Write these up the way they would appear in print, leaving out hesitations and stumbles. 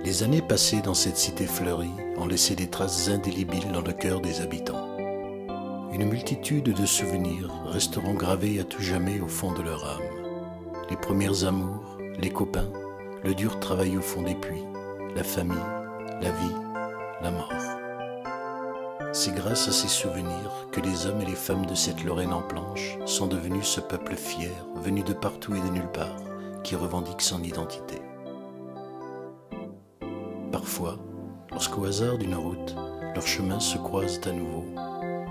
Les années passées dans cette cité fleurie ont laissé des traces indélébiles dans le cœur des habitants. Une multitude de souvenirs resteront gravés à tout jamais au fond de leur âme. Les premiers amours, les copains, le dur travail au fond des puits, la famille, la vie, la mort. C'est grâce à ces souvenirs que les hommes et les femmes de cette Lorraine en planche sont devenus ce peuple fier, venu de partout et de nulle part, qui revendique son identité. Parfois, lorsqu'au hasard d'une route, leurs chemins se croisent à nouveau,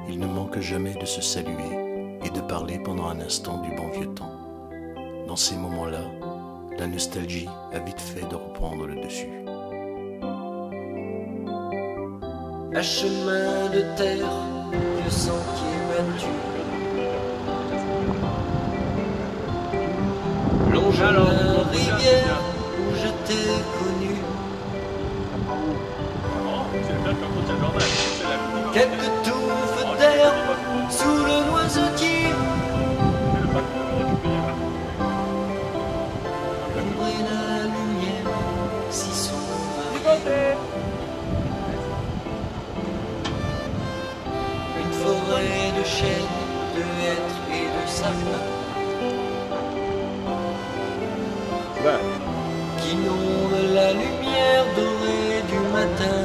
ils ne manquent jamais de se saluer et de parler pendant un instant du bon vieux temps. Dans ces moments-là, la nostalgie a vite fait de reprendre le dessus. Un chemin de terre, le sentier battu, longeant la rivière où je t'ai connu. Quelques touffes d'herbe sous le noisetier, l'ombre et la lumière s'y sont variées. Une forêt de chênes, de hêtres et de sapins qui inonde la lumière dorée du matin.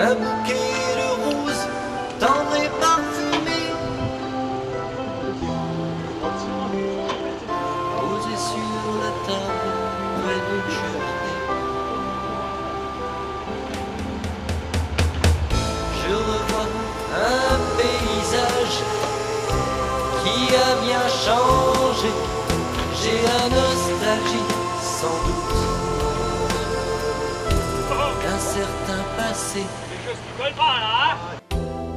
Un bouquet de roses tendre et parfumé, posé sur la table près d'une cheminée. Je revois un paysage qui a bien changé. J'ai la nostalgie sans doute d'un certain passé.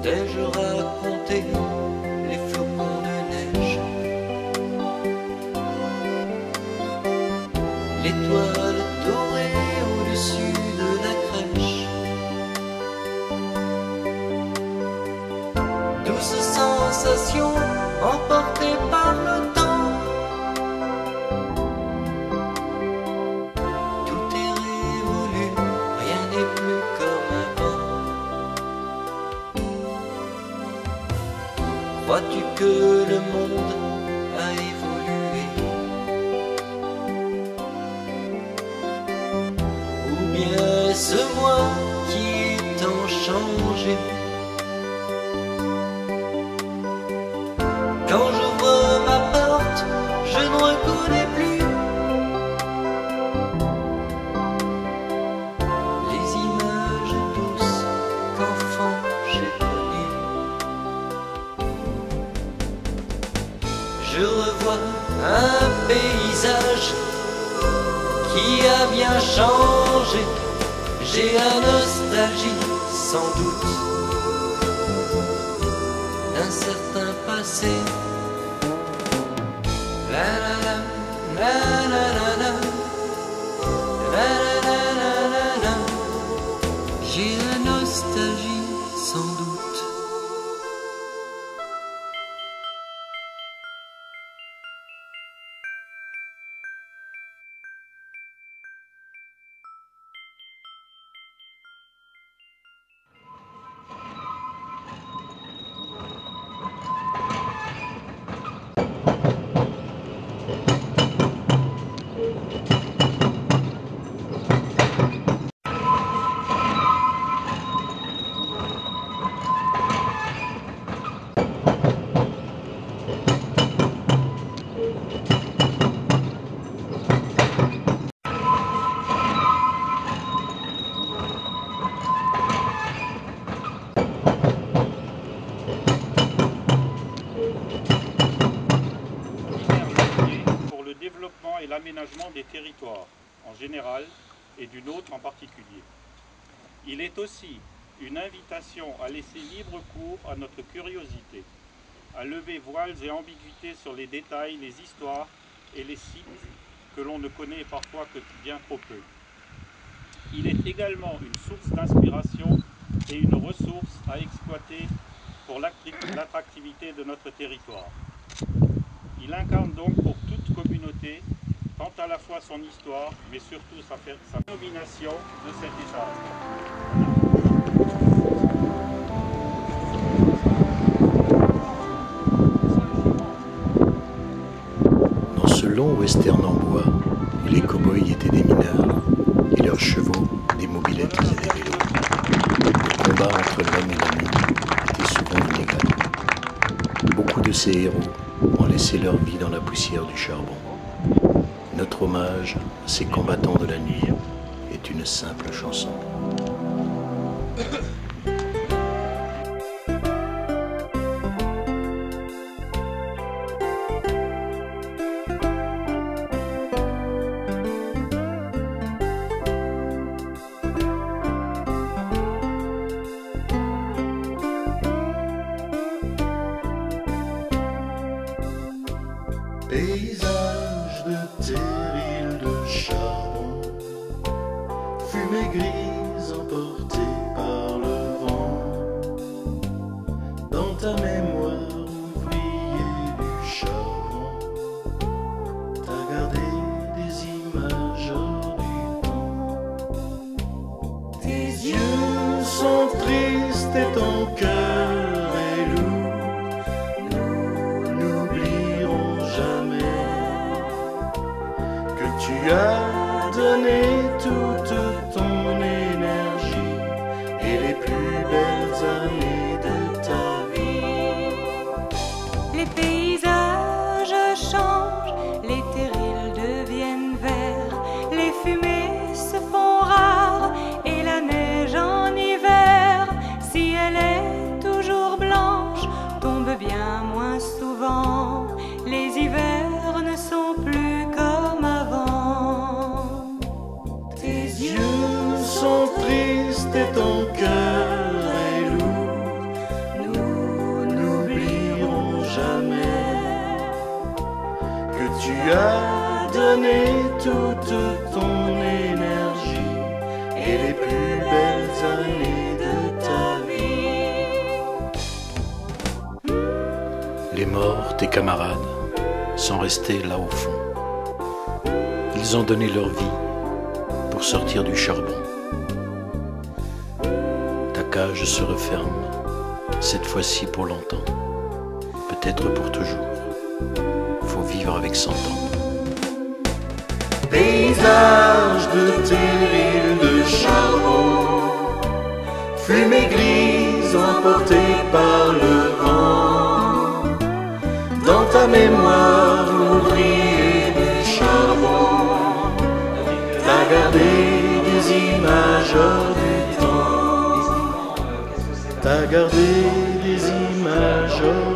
T'ai-je raconté les flocons de neige, l'étoile dorée au-dessus de la crèche, douce sensation emportée par le temps. Tout est révolu, rien n'est plus comme avant. Crois-tu que le monde a évolué, ou bien est-ce moi qui ai tant changé? Quand j'ouvre ma porte, je ne reconnais plus les images douces qu'enfant j'ai connues. Je revois un paysage qui a bien changé. J'ai la nostalgie sans doute d'un certain passé. La la la, la la la la, la la la la la la. J'ai la nostalgie sans doute. Et l'aménagement des territoires en général et du nôtre en particulier. Il est aussi une invitation à laisser libre cours à notre curiosité, à lever voiles et ambiguïtés sur les détails, les histoires et les sites que l'on ne connaît parfois que bien trop peu. Il est également une source d'inspiration et une ressource à exploiter pour l'attractivité de notre territoire. Il incarne donc pour toute communauté, tant raconte à la fois son histoire, mais surtout sa nomination de cet étage. Dans ce long western en bois, où les cow-boys étaient des mineurs, et leurs chevaux des mobylettes et des vélos, le combat entre l'homme et la nuit était souvent inégal. Beaucoup de ces héros ont laissé leur vie dans la poussière du charbon. Notre hommage à ces combattants de la nuit est une simple chanson. Paysage de terrils de charbon, fumée grise emportée par le vent. Dans ta mémoire, ouvrier du charbon, t'as gardé des images hors du temps. Tes yeux sont tristes et ton cœur est lourd. Tu as donné toute ton énergie et les plus belles années de ta vie. Les paysages changent, les terrils deviennent verts, les fumées se font rares et la neige en hiver, si elle est toujours blanche, tombe bien moins souvent. Les hivers ne sont plus comme avant. Tes yeux sont tristes et ton cœur est lourd. Nous n'oublierons jamais que tu as donné toute ton énergie et les plus belles années de ta vie. Les morts, tes camarades, sont restés là au fond. Ils ont donné leur vie pour sortir du charbon. Ta cage se referme, cette fois-ci pour longtemps, peut-être pour toujours. Faut vivre avec 100 ans. Paysage de terrils de charbon, fumée grise emportée par le vent. Dans ta mémoire, ouvrier du charbon, t'as gardé des images hors du temps. T'as gardé des images hors